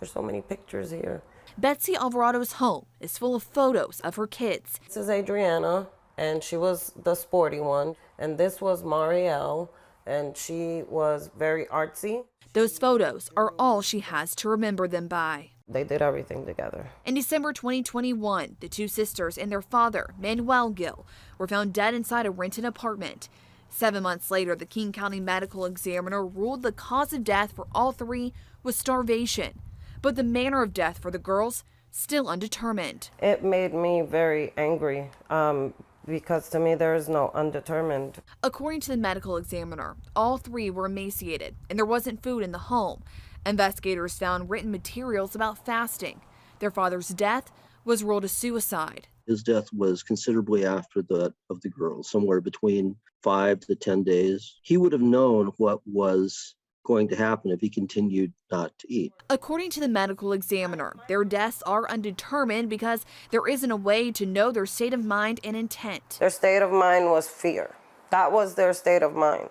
There's so many pictures here. Betsy Alvarado's home is full of photos of her kids. This is Adriana, and she was the sporty one. And this was Marielle, and she was very artsy. Those photos are all she has to remember them by. They did everything together. In December 2021, the two sisters and their father, Manuel Gill, were found dead inside a rented apartment. 7 months later, the King County Medical Examiner ruled the cause of death for all three was starvation, but the manner of death for the girls still undetermined. It made me very angry because to me there is no undetermined. According to the medical examiner, all three were emaciated and there wasn't food in the home. Investigators found written materials about fasting. Their father's death was ruled a suicide. His death was considerably after that of the girls, somewhere between 5 to 10 days. He would have known what was going to happen if he continued not to eat. According to the medical examiner, their deaths are undetermined because there isn't a way to know their state of mind and intent. Their state of mind was fear. That was their state of mind.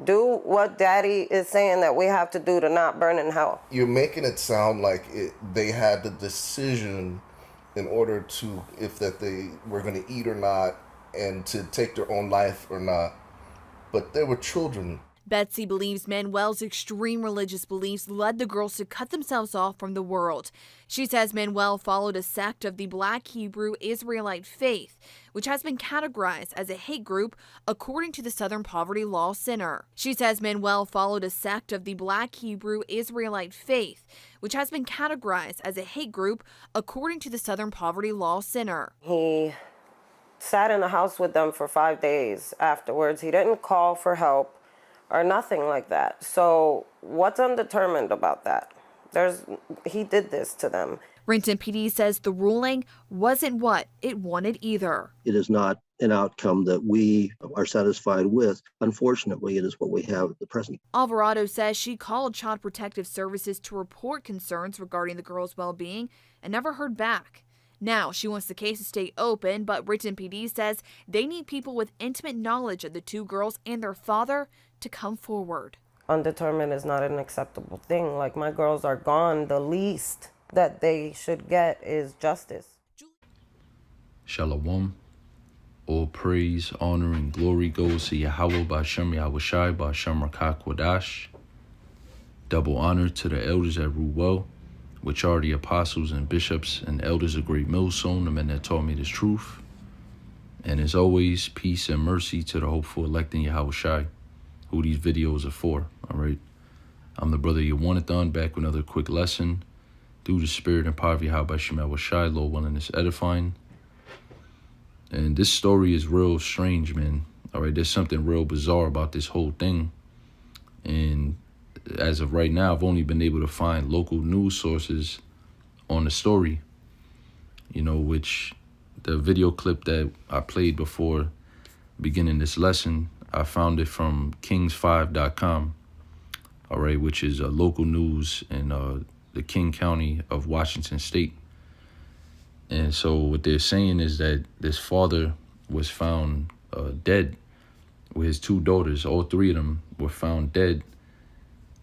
Do what Daddy is saying that we have to do to not burn in hell. You're making it sound like they had the decision in order to, if that they were going to eat or not, and to take their own life or not. But they were children. Betsy believes Manuel's extreme religious beliefs led the girls to cut themselves off from the world. She says Manuel followed a sect of the Black Hebrew Israelite faith, which has been categorized as a hate group according to the Southern Poverty Law Center. She says Manuel followed a sect of the Black Hebrew Israelite faith, which has been categorized as a hate group according to the Southern Poverty Law Center. He sat in the house with them for 5 days afterwards. He didn't call for help or nothing like that. So what's undetermined about that? He did this to them. Renton PD says the ruling wasn't what it wanted either. It is not an outcome that we are satisfied with. Unfortunately, it is what we have at the present. Alvarado says she called Child Protective Services to report concerns regarding the girls' well-being and never heard back. Now she wants the case to stay open, but Renton PD says they need people with intimate knowledge of the two girls and their father to come forward. Undetermined is not an acceptable thing. Like, my girls are gone. The least that they should get is justice. Shalom. All praise, honor, and glory goes to Yahweh B'Shem Yahushai B'Shem Rakak Wadash. Double honor to the elders at Ruwell, which are the apostles and bishops and elders of Great Millstone, the men that taught me this truth. And as always, peace and mercy to the hopeful elect in Yahushai, who these videos are for, all right? I'm the brother Yawanathan, back with another quick lesson. Through the spirit and power of Yahweh Shem Yahushai, Lord willing, is edifying. And this story is real strange, man. All right, there's something real bizarre about this whole thing. And as of right now, I've only been able to find local news sources on the story, you know, which the video clip that I played before beginning this lesson, I found it from kings5.com, all right, which is local news in the King County of Washington State. And so what they're saying is that this father was found dead with his two daughters. All three of them were found dead.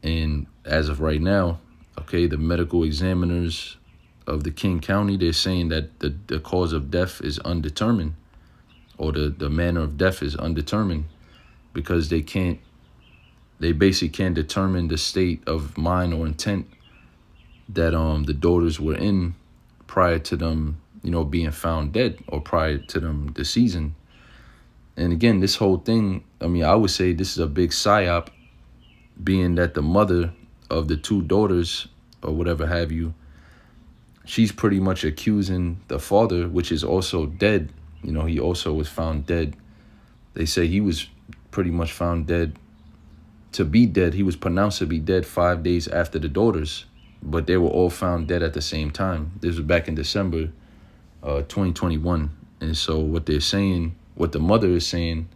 And as of right now, okay, the medical examiners of the King County, they're saying that the cause of death is undetermined, or the manner of death is undetermined, because they basically can't determine the state of mind or intent that the daughters were in prior to them, you know, being found dead, or prior to them deceasing. And again, this whole thing, I mean, I would say this is a big psyop, being that the mother of the two daughters, or whatever have you, she's pretty much accusing the father, which is also dead. You know, he also was found dead. They say he was pretty much found dead to be dead. He was pronounced to be dead 5 days after the daughters, but they were all found dead at the same time. This was back in December 2021. And so what they're saying, what the mother is saying,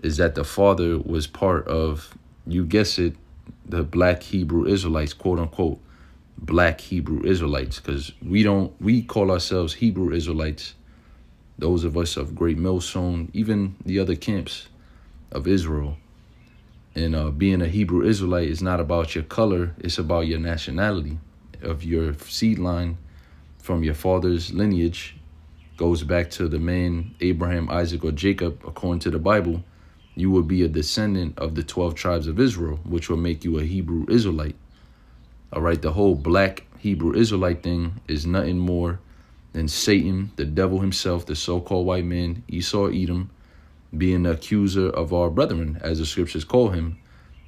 is that the father was part of, you guess it, the Black Hebrew Israelites, quote unquote, Black Hebrew Israelites, because we call ourselves Hebrew Israelites, those of us of Great Millstone, even the other camps of Israel. And being a Hebrew Israelite is not about your color, it's about your nationality. of your seed line from your father's lineage goes back to the man Abraham, Isaac, or Jacob, according to the Bible, you will be a descendant of the 12 tribes of Israel, which will make you a Hebrew Israelite. All right, the whole black Hebrew Israelite thing is nothing more than Satan, the devil himself, the so-called white man, Esau, Edom, being the accuser of our brethren, as the scriptures call him,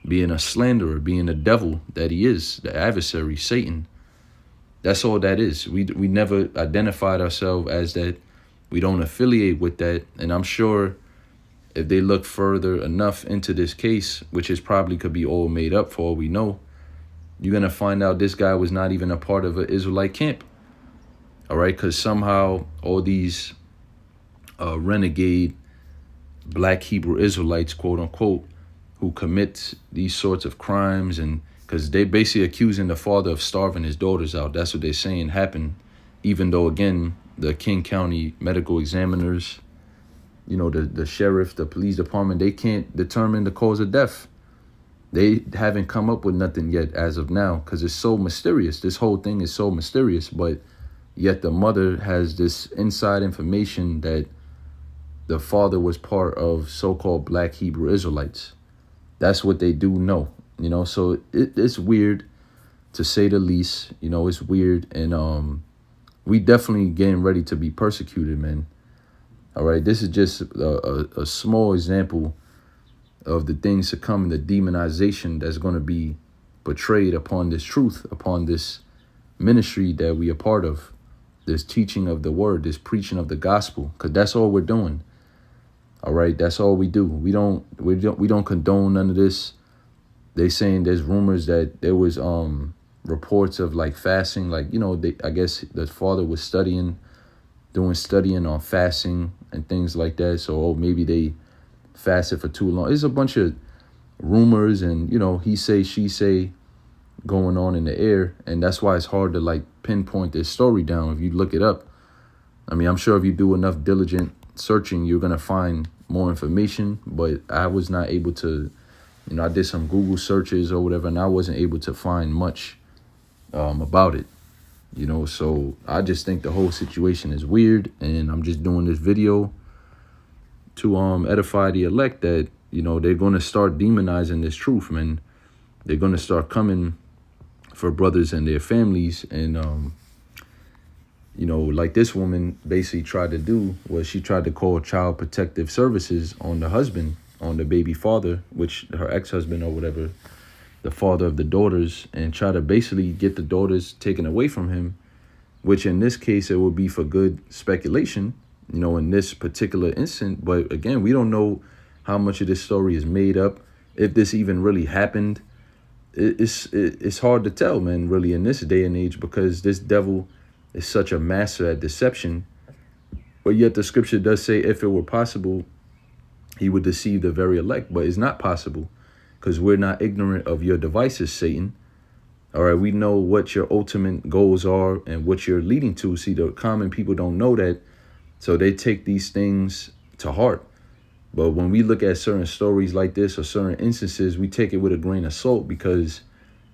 being a slanderer, being the devil that he is, the adversary, Satan. That's all that is. We never identified ourselves as that. We don't affiliate with that. And I'm sure if they look further enough into this case, which is probably could be all made up for all we know, you're going to find out this guy was not even a part of an Israelite camp. All right, because somehow all these renegade black Hebrew Israelites, quote unquote, who commit these sorts of crimes, and because they basically accusing the father of starving his daughters out. That's what they're saying happened, even though, again, the King County medical examiners, you know, the sheriff, the police department, they can't determine the cause of death. They haven't come up with nothing yet as of now, because it's so mysterious. This whole thing is so mysterious, but yet the mother has this inside information that the father was part of so-called black Hebrew Israelites. That's what they do know, you know. So it's weird, to say the least. You know, it's weird, and we definitely getting ready to be persecuted, man. All right, this is just a small example of the things to come, and the demonization that's going to be portrayed upon this truth, upon this ministry that we are part of, this teaching of the word, this preaching of the gospel, because that's all we're doing. All right, that's all we do. We don't condone none of this. They saying there's rumors that there was reports of like fasting, like, you know, I guess the father was studying on fasting and things like that. So maybe they fasted for too long. There's a bunch of rumors and, you know, he say, she say going on in the air. And that's why it's hard to like pinpoint this story down. If you look it up, I mean, I'm sure if you do enough diligent searching, you're going to find more information. But I was not able to, you know, I did some Google searches or whatever, and I wasn't able to find much about it. You know, so I just think the whole situation is weird, and I'm just doing this video to edify the elect that, you know, they're going to start demonizing this truth, man. They're going to start coming for brothers and their families, and you know, like this woman basically tried to do was she tried to call Child Protective Services on the husband, on the baby father, which her ex-husband or whatever, the father of the daughters, and try to basically get the daughters taken away from him, which in this case, it would be for good speculation, you know, in this particular instant. But again, we don't know how much of this story is made up, if this even really happened. It's hard to tell, man, really, in this day and age, because this devil is such a master at deception. But yet the scripture does say if it were possible, he would deceive the very elect. But it's not possible, because we're not ignorant of your devices, Satan. All right, we know what your ultimate goals are and what you're leading to. See, the common people don't know that, so they take these things to heart. But when we look at certain stories like this or certain instances, we take it with a grain of salt, because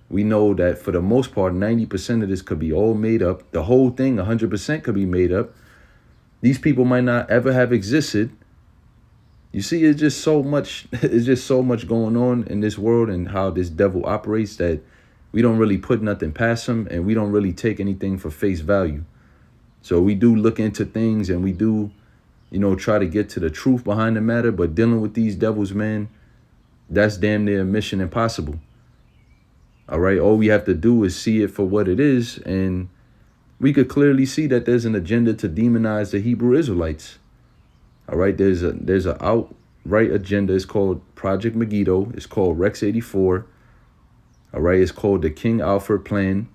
we know that for the most part, 90% of this could be all made up. The whole thing, 100% could be made up. These people might not ever have existed. You see, it's just so much going on in this world, and how this devil operates, that we don't really put nothing past him, and we don't really take anything for face value. So we do look into things, and we do, you know, try to get to the truth behind the matter. But dealing with these devils, man, that's damn near mission impossible. All right, all we have to do is see it for what it is, and we could clearly see that there's an agenda to demonize the Hebrew Israelites. All right, there's a outright agenda. It's called Project Megiddo. It's called Rex 84. All right, it's called the King Alfred Plan.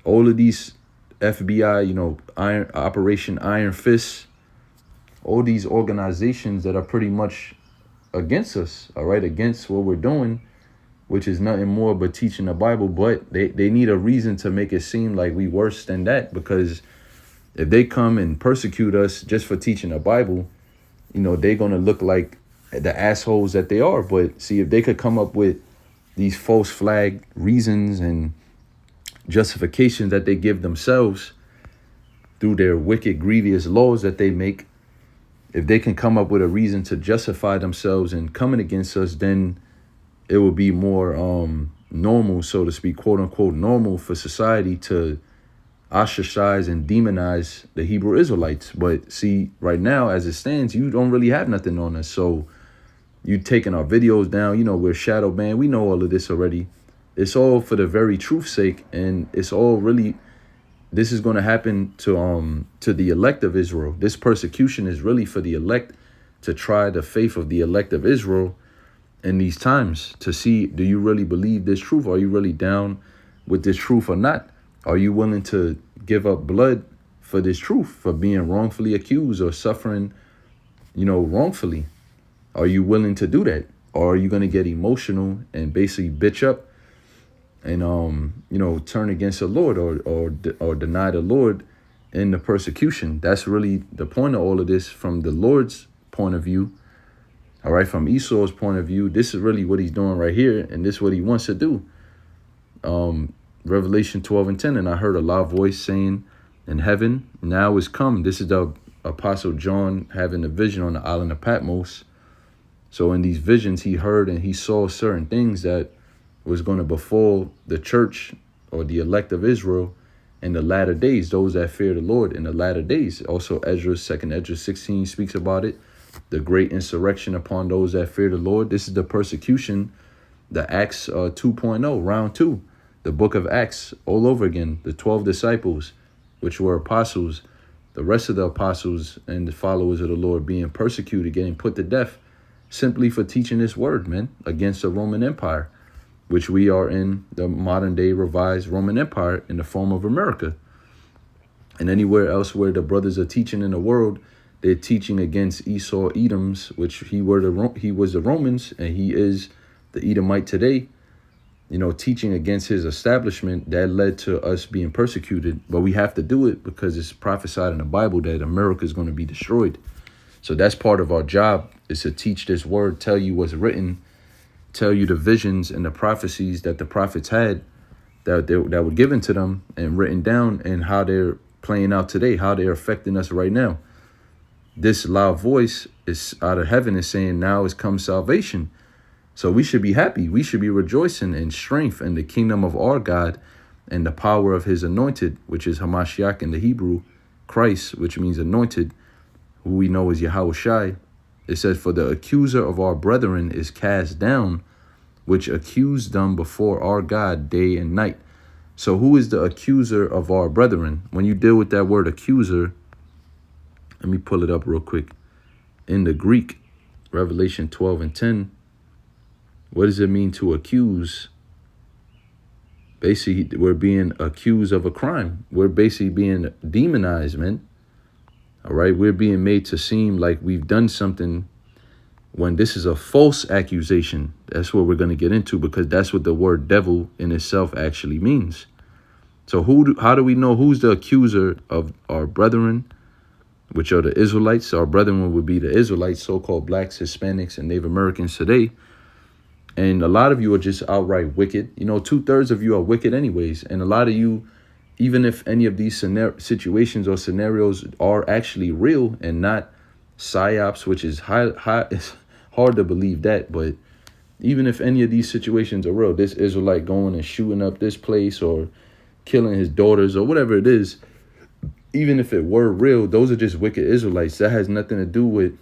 All of these FBI, you know, Operation Iron Fist, all these organizations that are pretty much against us, all right, against what we're doing, which is nothing more but teaching the Bible. But they need a reason to make it seem like we worse than that, because if they come and persecute us just for teaching the Bible, you know, they're going to look like the assholes that they are. But see, if they could come up with these false flag reasons and justifications that they give themselves through their wicked, grievous laws that they make, if they can come up with a reason to justify themselves and coming against us, then it will be more normal, so to speak, quote unquote, normal for society to ostracize and demonize the Hebrew Israelites. But see, right now, as it stands, you don't really have nothing on us. So you taking our videos down, we're shadow banned. We know all of this already. It's all for the very truth's sake. And it's all really, this is going to happen to the elect of Israel. This persecution is really for the elect, to try the faith of the elect of Israel in these times, to see, do you really believe this truth? Are you really down with this truth or not? Are you willing to give up blood for this truth, for being wrongfully accused or suffering, wrongfully? Are you willing to do that? Or are you going to get emotional and basically bitch up and, turn against the Lord or deny the Lord in the persecution? That's really the point of all of this from the Lord's point of view. All right, from Esau's point of view, this is really what he's doing right here, and this is what he wants to do. Revelation 12:10, and I heard a loud voice saying in heaven, now is come. This is the Apostle John having a vision on the island of Patmos. So in these visions, he heard and he saw certain things that was going to befall the church or the elect of Israel in the latter days, those that fear the Lord in the latter days. Also, Second Ezra 16 speaks about it. The great insurrection upon those that fear the Lord. This is the persecution, the Acts 2.0, round 2, the book of Acts all over again. The 12 disciples, which were apostles, the rest of the apostles and the followers of the Lord being persecuted, getting put to death simply for teaching this word, man, against the Roman Empire, which we are in the modern day revised Roman Empire in the form of America. And anywhere else where the brothers are teaching in the world, they're teaching against Esau, Edoms, which he was the Romans, and he is the Edomite today, teaching against his establishment. That led to us being persecuted. But we have to do it because it's prophesied in the Bible that America is going to be destroyed. So that's part of our job, is to teach this word, tell you what's written, tell you the visions and the prophecies that the prophets had that were given to them and written down, and how they're playing out today, how they're affecting us right now. This loud voice is out of heaven is saying, now has come salvation. So we should be happy. We should be rejoicing in strength in the kingdom of our God and the power of his anointed, which is Hamashiach in the Hebrew, Christ, which means anointed, who we know is Yahushai. It says, for the accuser of our brethren is cast down, which accused them before our God day and night. So who is the accuser of our brethren? When you deal with that word accuser, let me pull it up real quick. In the Greek, Revelation 12:10, what does it mean to accuse? Basically, we're being accused of a crime. We're basically being demonized, man. All right, we're being made to seem like we've done something when this is a false accusation. That's what we're going to get into, because that's what the word devil in itself actually means. So how do we know who's the accuser of our brethren, which are the Israelites? Our brethren would be the Israelites, so-called blacks, Hispanics, and Native Americans today. And a lot of you are just outright wicked. 2/3 of you are wicked anyways. And a lot of you, even if any of these situations or scenarios are actually real and not psyops, which is it's hard to believe that, but even if any of these situations are real, this Israelite going and shooting up this place or killing his daughters or whatever it is, even if it were real, those are just wicked Israelites. That has nothing to do with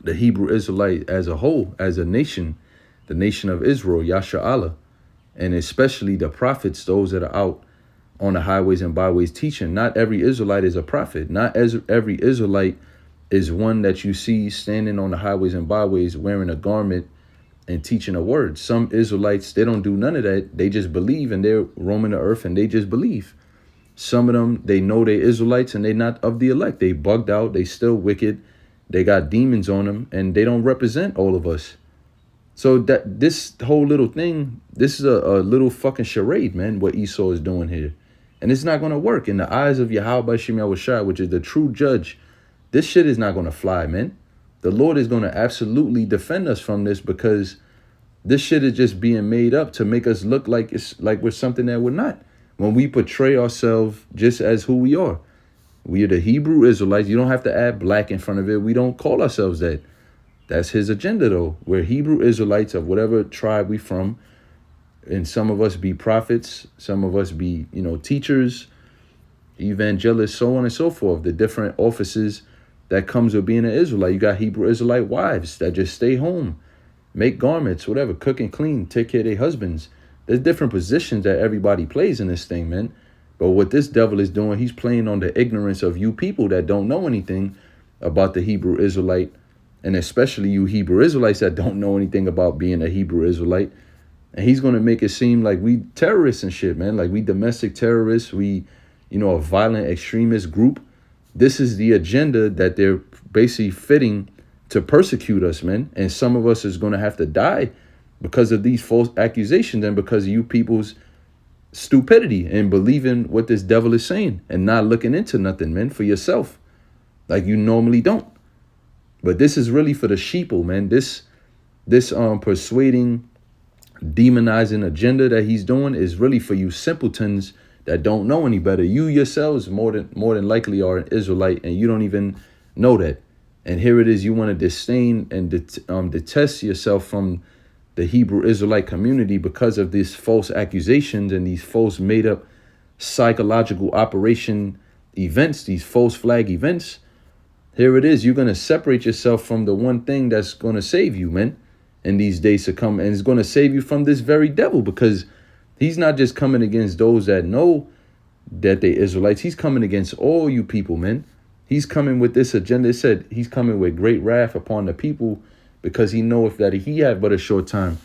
the Hebrew Israelite as a whole, as a nation, the nation of Israel, Yasha Allah, and especially the prophets, those that are out on the highways and byways teaching. Not every Israelite is a prophet. Not every Israelite is one that you see standing on the highways and byways wearing a garment and teaching a word. Some Israelites, they don't do none of that. They just believe, and they're roaming the earth and they just believe. Some of them, they know they're Israelites and they're not of the elect. They bugged out. They still wicked. They got demons on them, and they don't represent all of us. So that this whole little thing, this is a little fucking charade, man, what Esau is doing here. And it's not going to work in the eyes of Yahweh Shem Yahushua, which is the true judge. This shit is not going to fly, man. The Lord is going to absolutely defend us from this, because this shit is just being made up to make us look like it's like we're something that we're not. when we portray ourselves just as who we are. We are the Hebrew Israelites. You don't have to add black in front of it. We don't call ourselves that. That's his agenda, though. We're Hebrew Israelites of whatever tribe we from. And some of us be prophets. Some of us be, teachers, evangelists, so on and so forth. The different offices that comes with being an Israelite. You got Hebrew Israelite wives that just stay home, make garments, whatever, cook and clean, take care of their husbands. There's different positions that everybody plays in this thing, man. But what this devil is doing, he's playing on the ignorance of you people that don't know anything about the Hebrew Israelite, and especially you Hebrew Israelites that don't know anything about being a Hebrew Israelite. And he's going to make it seem like we terrorists and shit, man. Like we domestic terrorists, we, a violent extremist group. This is the agenda that they're basically fitting to persecute us, man. And some of us is going to have to die because of these false accusations and because of you people's stupidity and believing what this devil is saying and not looking into nothing, man, for yourself like you normally don't. But this is really for the sheeple, man. This persuading, demonizing agenda that he's doing is really for you simpletons that don't know any better. You yourselves more than likely are an Israelite and you don't even know that. And here it is, you want to disdain and detest yourself from the Hebrew Israelite community because of these false accusations and these false made up psychological operation events, these false flag events. Here it is, you're going to separate yourself from the one thing that's going to save you, man, in these days to come. And it's going to save you from this very devil, because he's not just coming against those that know that they Israelites. He's coming against all you people, man. He's coming with this agenda. It said he's coming with great wrath upon the people, because he knoweth that he had but a short time.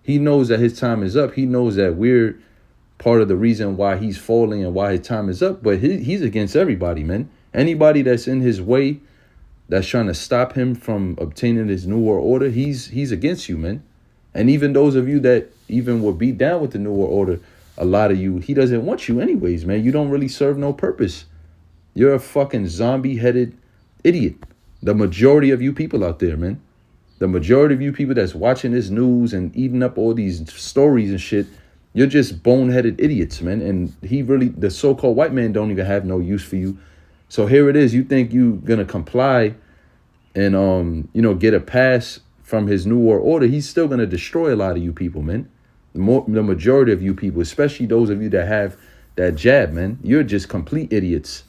He knows that his time is up. He knows that we're part of the reason why he's falling and why his time is up. But he's against everybody, man. Anybody that's in his way, that's trying to stop him from obtaining his New World Order, he's against you, man. And even those of you that even will be down with the New World Order, a lot of you, he doesn't want you anyways, man. You don't really serve no purpose. You're a fucking zombie-headed idiot. The majority of you people out there, man. The majority of you people that's watching this news and eating up all these stories and shit, you're just boneheaded idiots, man. And the so-called white man don't even have no use for you. So here it is. You think you gonna comply and get a pass from his New World Order? He's still gonna destroy a lot of you people, man. The majority of you people, especially those of you that have that jab, man, you're just complete idiots.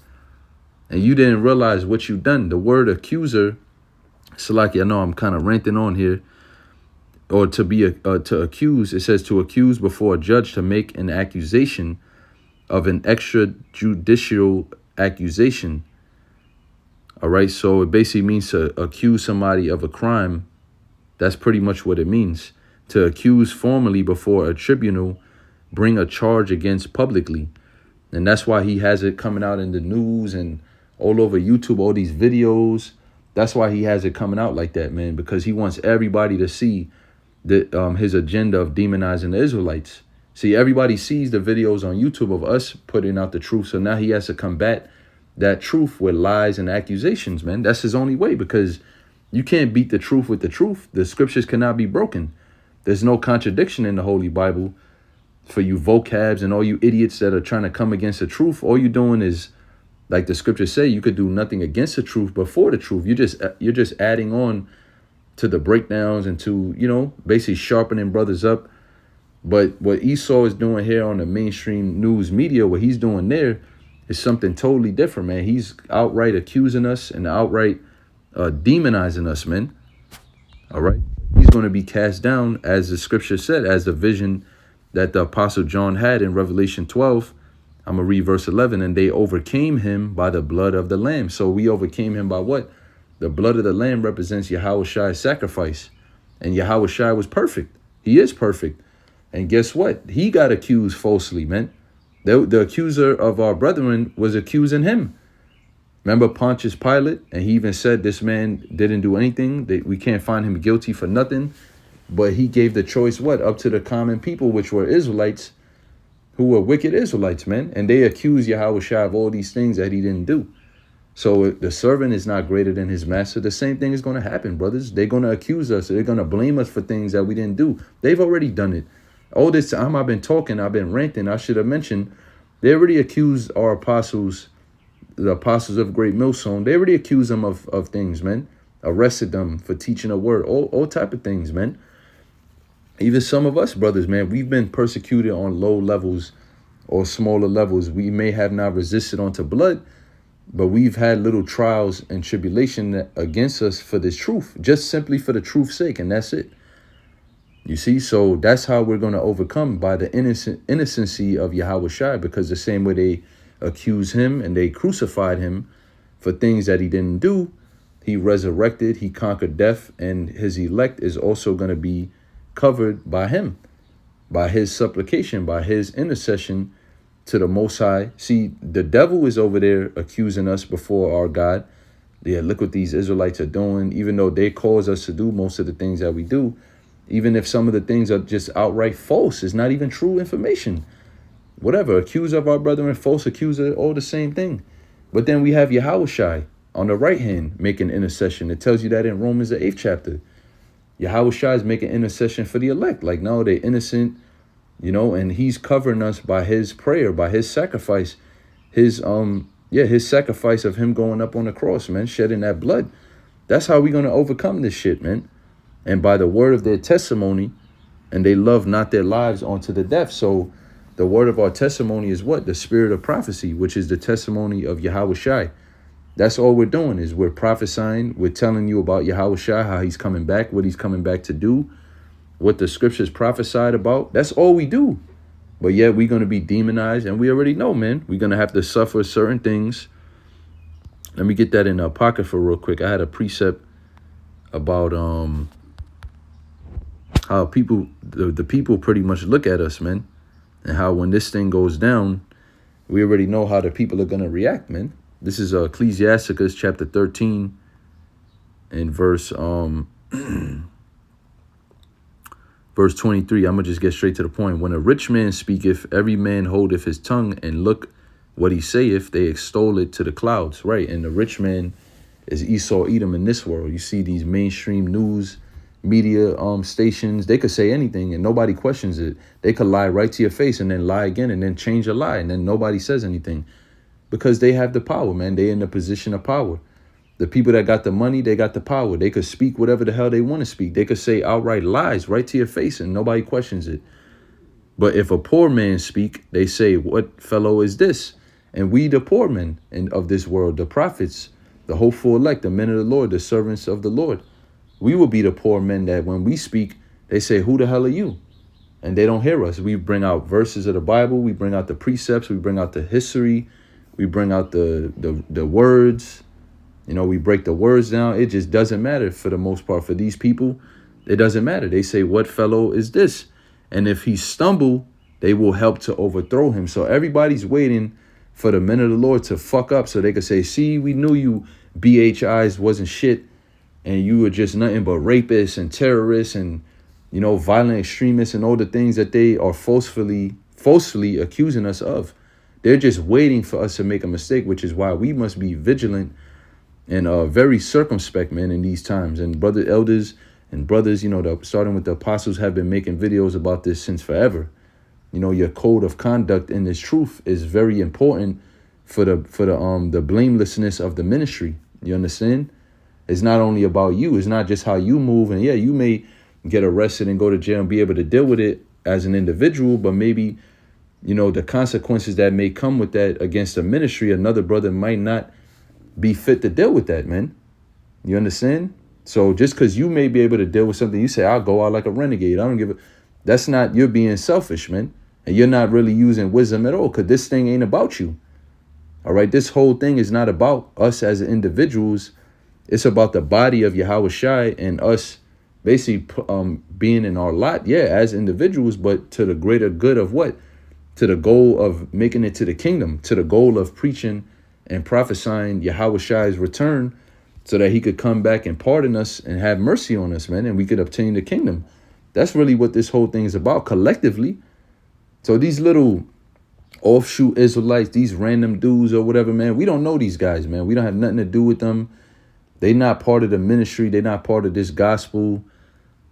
And you didn't realize what you done. The word accuser, Salaki, I know I'm kind of ranting on here, or to accuse, it says to accuse before a judge, to make an accusation of an extrajudicial accusation. All right, so it basically means to accuse somebody of a crime. That's pretty much what it means. To accuse formally before a tribunal, bring a charge against publicly. And that's why he has it coming out in the news and all over YouTube, all these videos. That's why he has it coming out like that, man, because he wants everybody to see his agenda of demonizing the Israelites. See, everybody sees the videos on YouTube of us putting out the truth. So now he has to combat that truth with lies and accusations, man. That's his only way, because you can't beat the truth with the truth. The scriptures cannot be broken. There's no contradiction in the Holy Bible. For you vocabs and all you idiots that are trying to come against the truth, all you're doing is, like the scriptures say, you could do nothing against the truth but for the truth. You're just adding on to the breakdowns and to, basically sharpening brothers up. But what Esau is doing here on the mainstream news media, what he's doing there is something totally different, man. He's outright accusing us and outright demonizing us, man. All right. He's going to be cast down, as the scripture said, as the vision that the Apostle John had in Revelation 12. I'm going to read verse 11. And they overcame him by the blood of the Lamb. So we overcame him by what? The blood of the Lamb represents Yahweh sacrifice. And Yahweh was perfect. He is perfect. And guess what? He got accused falsely, man. The accuser of our brethren was accusing him. Remember Pontius Pilate? And he even said this man didn't do anything. We can't find him guilty for nothing. But he gave the choice, up to the common people, which were Israelites, who were wicked Israelites, man. And they accused Yahweh of all these things that he didn't do. So the servant is not greater than his master. The same thing is going to happen, brothers. They're going to accuse us. They're going to blame us for things that we didn't do. They've already done it. All this time I've been talking, I've been ranting. I should have mentioned They already accused our apostles, the apostles of Great Millstone. They already accused them of things, man. Arrested them for teaching a word, all type of things, man. Even some of us brothers, man, we've been persecuted on low levels or smaller levels. We may have not resisted unto blood, but we've had little trials and tribulation against us for this truth, just simply for the truth's sake, and that's it. You see, so that's how we're going to overcome, by the innocency of Yahweh Shai, because the same way they accused him and they crucified him for things that he didn't do, he resurrected, he conquered death, and his elect is also going to be covered by him, by his supplication, by his intercession to the Most High. See, the devil is over there accusing us before our God. Yeah, look what these Israelites are doing, even though they cause us to do most of the things that we do. Even if some of the things are just outright false, it's not even true information. Whatever, accuse of our brethren, false accuser, all the same thing. But then we have Yahweh Shai on the right hand making intercession. It tells you that in Romans, the 8th chapter. Yahweh Shai is making intercession for the elect. Like, no, they're innocent, you know, and he's covering us by his prayer, by his sacrifice. His sacrifice of him going up on the cross, man, shedding that blood. That's how we're going to overcome this shit, man. And by the word of their testimony, and they love not their lives unto the death. So the word of our testimony is what? The spirit of prophecy, which is the testimony of Yahweh Shai. That's all we're doing, is we're prophesying. We're telling you about Yahweh Shai, how he's coming back, what he's coming back to do, what the scriptures prophesied about. That's all we do. But yet we're going to be demonized, and we already know, man. We're going to have to suffer certain things. Let me get that in Apocrypha real quick. I had a precept about how people, the people pretty much look at us, man. And how when this thing goes down, we already know how the people are going to react, man. This is Ecclesiasticus chapter 13 and verse verse 23. I'm going to just get straight to the point. When a rich man speaketh, every man holdeth his tongue, and look what he saith, they extol it to the clouds. Right. And the rich man is Esau Edom in this world. You see these mainstream news media stations, they could say anything and nobody questions it. They could lie right to your face and then lie again and then change a lie, and then nobody says anything, because they have the power, man. They in the position of power. The people that got the money, they got the power. They could speak whatever the hell they want to speak. They could say outright lies right to your face and nobody questions it. But if a poor man speak, they say, what fellow is this? And we, the poor men of this world, the prophets, the hopeful elect, the men of the Lord, the servants of the Lord, we will be the poor men that when we speak, they say, who the hell are you? And they don't hear us. We bring out verses of the Bible. We bring out the precepts. We bring out the history. We bring out the words. You know, we break the words down. It just doesn't matter for the most part. For these people, it doesn't matter. They say, what fellow is this? And if he stumble, they will help to overthrow him. So everybody's waiting for the men of the Lord to fuck up so they could say, see, we knew you BHIs wasn't shit, and you were just nothing but rapists and terrorists and, you know, violent extremists and all the things that they are falsely accusing us of. They're just waiting for us to make a mistake, which is why we must be vigilant and very circumspect, man, in these times. And brother elders and brothers, you know, starting with the apostles, have been making videos about this since forever. You know, your code of conduct in this truth is very important for the blamelessness of the ministry. You understand? It's not only about you. It's not just how you move. And yeah, you may get arrested and go to jail and be able to deal with it as an individual, but maybe, you know, the consequences that may come with that against the ministry, another brother might not be fit to deal with that, man. You understand? So just because you may be able to deal with something, you say, I'll go out like a renegade. I don't give a... That's not... You're being selfish, man. And you're not really using wisdom at all, because this thing ain't about you. All right? This whole thing is not about us as individuals. It's about the body of Yahweh Shai and us basically being in our lot, yeah, as individuals, but to the greater good of what? To the goal of making it to the kingdom, to the goal of preaching and prophesying Yahweh Shai's return, so that he could come back and pardon us and have mercy on us, man, and we could obtain the kingdom. That's really what this whole thing is about, collectively. So these little offshoot Israelites, these random dudes or whatever, man, we don't know these guys, man. We don't have nothing to do with them. They're not part of the ministry. They're not part of this gospel.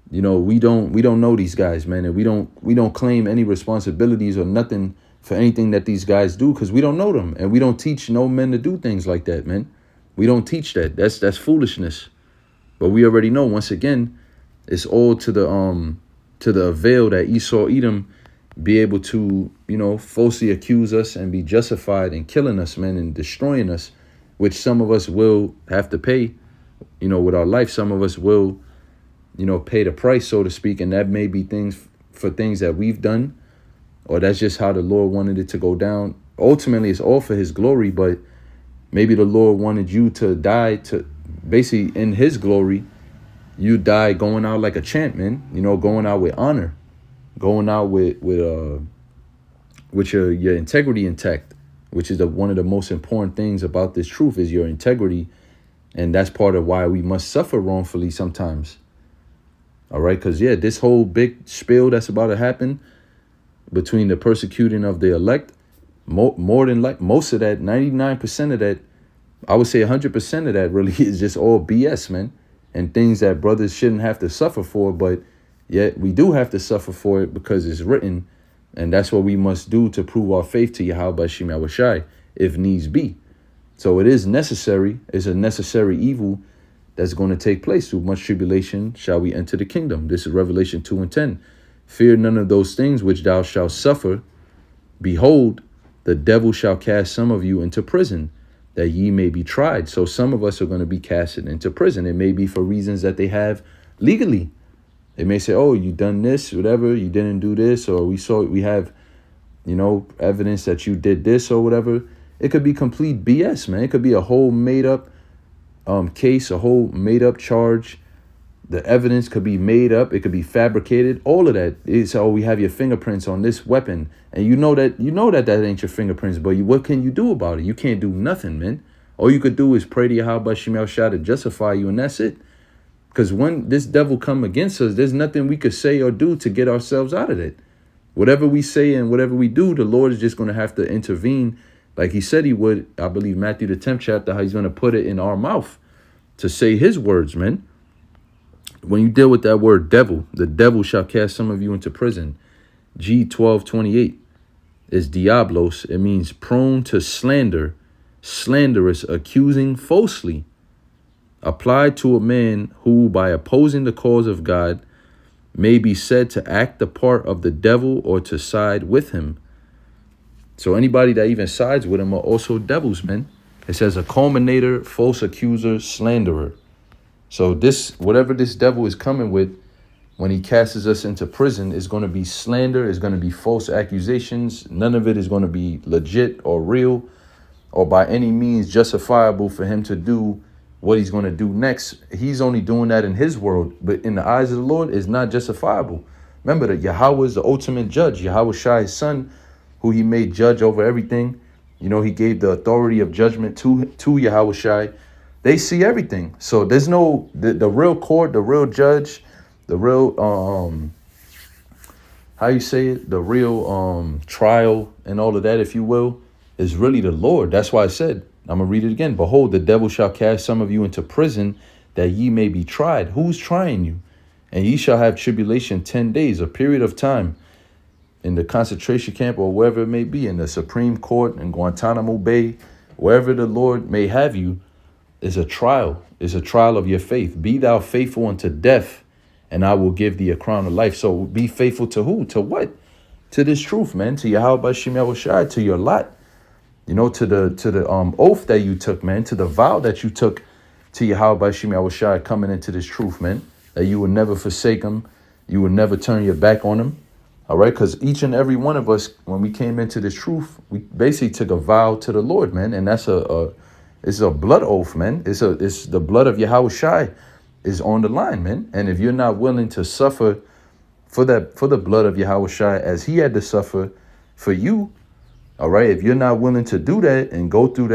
You know, we don't know these guys, man, and we don't claim any responsibilities or nothing for anything that these guys do, because we don't know them, and we don't teach no men to do things like that, man. We don't teach that. That's foolishness. But we already know, once again, it's all to the avail that Esau Edom be able to, falsely accuse us and be justified in killing us, man, and destroying us, which some of us will have to pay, with our life. Some of us will, pay the price, so to speak, and that may be for things that we've done, or that's just how the Lord wanted it to go down. Ultimately, it's all for his glory, but maybe the Lord wanted you to die to basically in his glory. You die going out like a champ, man, going out with honor, going out with your integrity intact, which is one of the most important things about this truth is your integrity. And that's part of why we must suffer wrongfully sometimes. All right. Because, this whole big spiel that's about to happen between the persecuting of the elect, more than like most of that, 99% of that, I would say 100% of that really is just all BS, man. And things that brothers shouldn't have to suffer for. But yet we do have to suffer for it because it's written. And that's what we must do to prove our faith to Yahweh Shem Yahushai, if needs be. So it is necessary. It's a necessary evil that's going to take place. Through much tribulation shall we enter the kingdom. This is Revelation 2:10. Fear none of those things which thou shalt suffer. Behold, the devil shall cast some of you into prison, that ye may be tried. So some of us are going to be casted into prison. It may be for reasons that they have legally. They may say, oh, you done this, whatever, you didn't do this, or we have, evidence that you did this or whatever. It could be complete BS, man. It could be a whole made up case, a whole made up charge. The evidence could be made up. It could be fabricated. All of that is, we have your fingerprints on this weapon. And you know that ain't your fingerprints, but what can you do about it? You can't do nothing, man. All you could do is pray to Yahweh Shem Yahushai to justify you, and that's it. Because when this devil come against us, there's nothing we could say or do to get ourselves out of it. Whatever we say and whatever we do, the Lord is just going to have to intervene like he said he would. I believe Matthew the 10th chapter, how he's going to put it in our mouth to say his words, man. When you deal with that word devil, the devil shall cast some of you into prison. G12:28 is diablos. It means prone to slander, slanderous, accusing falsely. Applied to a man who, by opposing the cause of God, may be said to act the part of the devil or to side with him. So anybody that even sides with him are also devils, man. It says a culminator, false accuser, slanderer. So whatever this devil is coming with, when he casts us into prison, is going to be slander, is going to be false accusations. None of it is going to be legit or real or by any means justifiable for him to do what he's going to do next. He's only doing that in his world, but in the eyes of the Lord, it's not justifiable. Remember that Yahweh is the ultimate judge. Yahweh Shai's son, who he made judge over everything. He gave the authority of judgment to Yahweh Shai. They see everything. So there's no, the real court, the real judge, the real, the real trial and all of that, if you will, is really the Lord. That's why I said, I'm going to read it again. Behold, the devil shall cast some of you into prison, that ye may be tried. Who's trying you? And ye shall have tribulation 10 days, a period of time, in the concentration camp or wherever it may be, in the Supreme Court, in Guantanamo Bay, wherever the Lord may have you, is a trial. Is a trial of your faith. Be thou faithful unto death, and I will give thee a crown of life. So be faithful to who? To what? To this truth, man. To Yahweh Shem Yahushai, to your lot. To the oath that you took, man. To the vow that you took to Yahweh Shem Yahushai coming into this truth, man. That you would never forsake him. You would never turn your back on him. All right, because each and every one of us, when we came into this truth, we basically took a vow to the Lord, man. And that's it's a blood oath, man. It's the blood of Yahweh Shai is on the line, man. And if you're not willing to suffer for the blood of Yahweh Shai as he had to suffer for you, all right, if you're not willing to do that and go through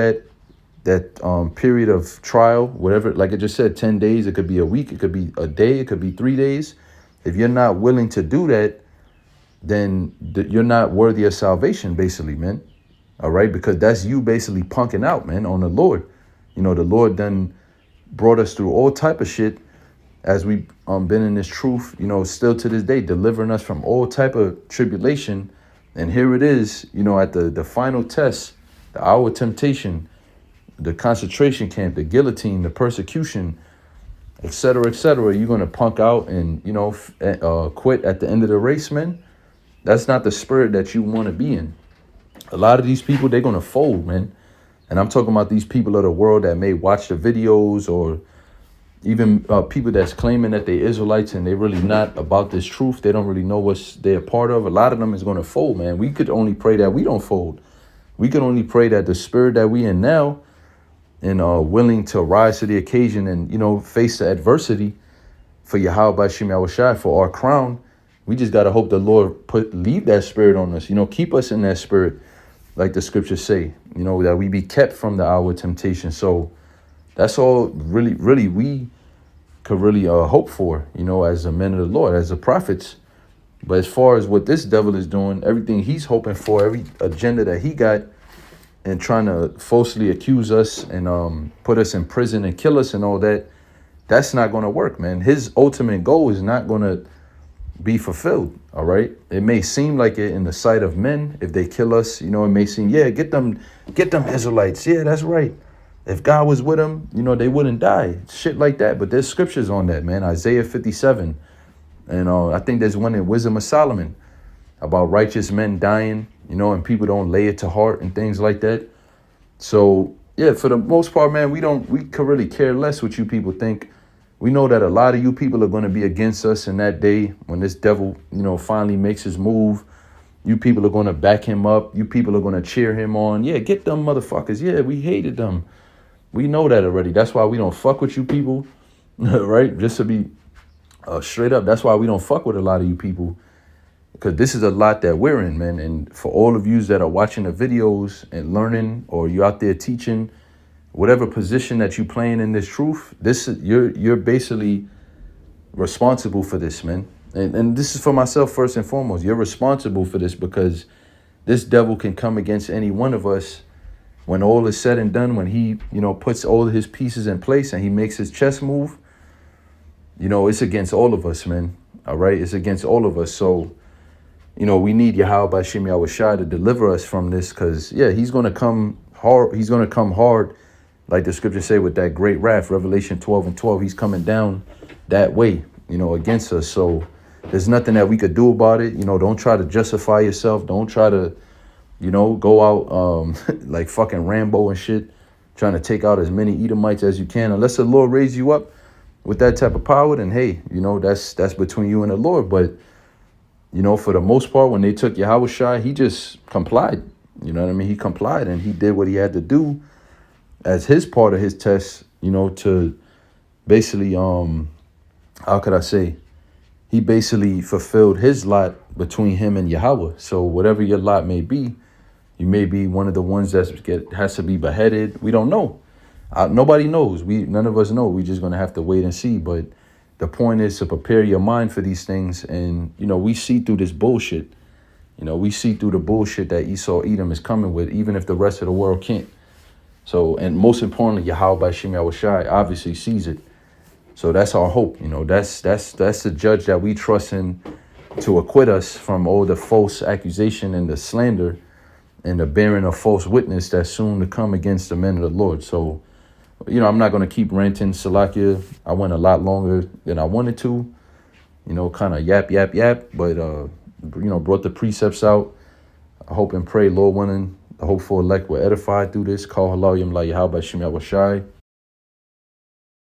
that period of trial, whatever, like I just said, 10 days, it could be a week, it could be a day, it could be 3 days. If you're not willing to do that, then you're not worthy of salvation, basically, man. All right, because that's you basically punking out, man, on the Lord. The Lord done brought us through all type of shit as we been in this truth, still to this day, delivering us from all type of tribulation And here it is, at the final test, the hour of temptation, the concentration camp, the guillotine, the persecution, et cetera, you're going to punk out and, quit at the end of the race, man. That's not the spirit that you want to be in. A lot of these people, they're going to fold, man. And I'm talking about these people of the world that may watch the videos, or even people that's claiming that they're Israelites and they're really not about this truth. They don't really know what they're a part of. A lot of them is going to fold, man. We could only pray that we don't fold. We can only pray that the spirit that we in now and are willing to rise to the occasion and, face the adversity for Yahweh Bashim Yahushai, for our crown. We just got to hope the Lord leave that spirit on us, keep us in that spirit, like the scriptures say, that we be kept from the hour of temptation. So that's all really we could really hope for, as a men of the Lord, as the prophets. But as far as what this devil is doing, everything he's hoping for, every agenda that he got, and trying to falsely accuse us and put us in prison and kill us and all that, that's not going to work, man. His ultimate goal is not going to be fulfilled, all right? It may seem like it in the sight of men. If they kill us, it may seem, yeah, get them Israelites. Yeah, that's right. If God was with them, they wouldn't die. Shit like that. But there's scriptures on that, man. Isaiah 57. And I think there's one in Wisdom of Solomon about righteous men dying, and people don't lay it to heart and things like that. So, yeah, for the most part, man, we could really care less what you people think. We know that a lot of you people are going to be against us in that day when this devil, finally makes his move. You people are going to back him up. You people are going to cheer him on. Yeah, get them motherfuckers. Yeah, we hated them. We know that already. That's why we don't fuck with you people, right? Just to be straight up, that's why we don't fuck with a lot of you people, because this is a lot that we're in, man. And for all of you that are watching the videos and learning, or you out there teaching, whatever position that you playing in this truth, you're basically responsible for this, man. And this is for myself first and foremost. You're responsible for this, because this devil can come against any one of us when all is said and done, when he, puts all of his pieces in place and he makes his chess move. It's against all of us, man. All right? It's against all of us. So, we need Yahweh Bashim Yahushai to deliver us from this, because, yeah, he's going to come hard. He's going to come hard, like the scriptures say, with that great wrath, Revelation 12:12. He's coming down that way, against us. So there's nothing that we could do about it. Don't try to justify yourself. Don't try to, go out like fucking Rambo and shit, trying to take out as many Edomites as you can. Unless the Lord raise you up with that type of power, then hey, that's between you and the Lord. But, for the most part, when they took Yahushua, he just complied. You know what I mean? He complied and he did what he had to do as his part of his test, to basically, how could I say? He basically fulfilled his lot between him and Yahweh. So whatever your lot may be, you may be one of the ones that has to be beheaded. We don't know. Nobody knows. None of us know. We're just going to have to wait and see. But the point is to prepare your mind for these things. And, we see through this bullshit. We see through the bullshit that Esau Edom is coming with, even if the rest of the world can't. So, and most importantly, Yahweh Bashim Yahushai obviously sees it. So that's our hope. That's the judge that we trust in to acquit us from all the false accusation and the slander and the bearing of false witness that's soon to come against the men of the Lord. So, I'm not going to keep ranting, Salakia. I went a lot longer than I wanted to, kind of yap, but, brought the precepts out. I hope and pray, Lord willing, the hopeful elect will edify through this. Call Halayim La Yahweh Shem Yahushai.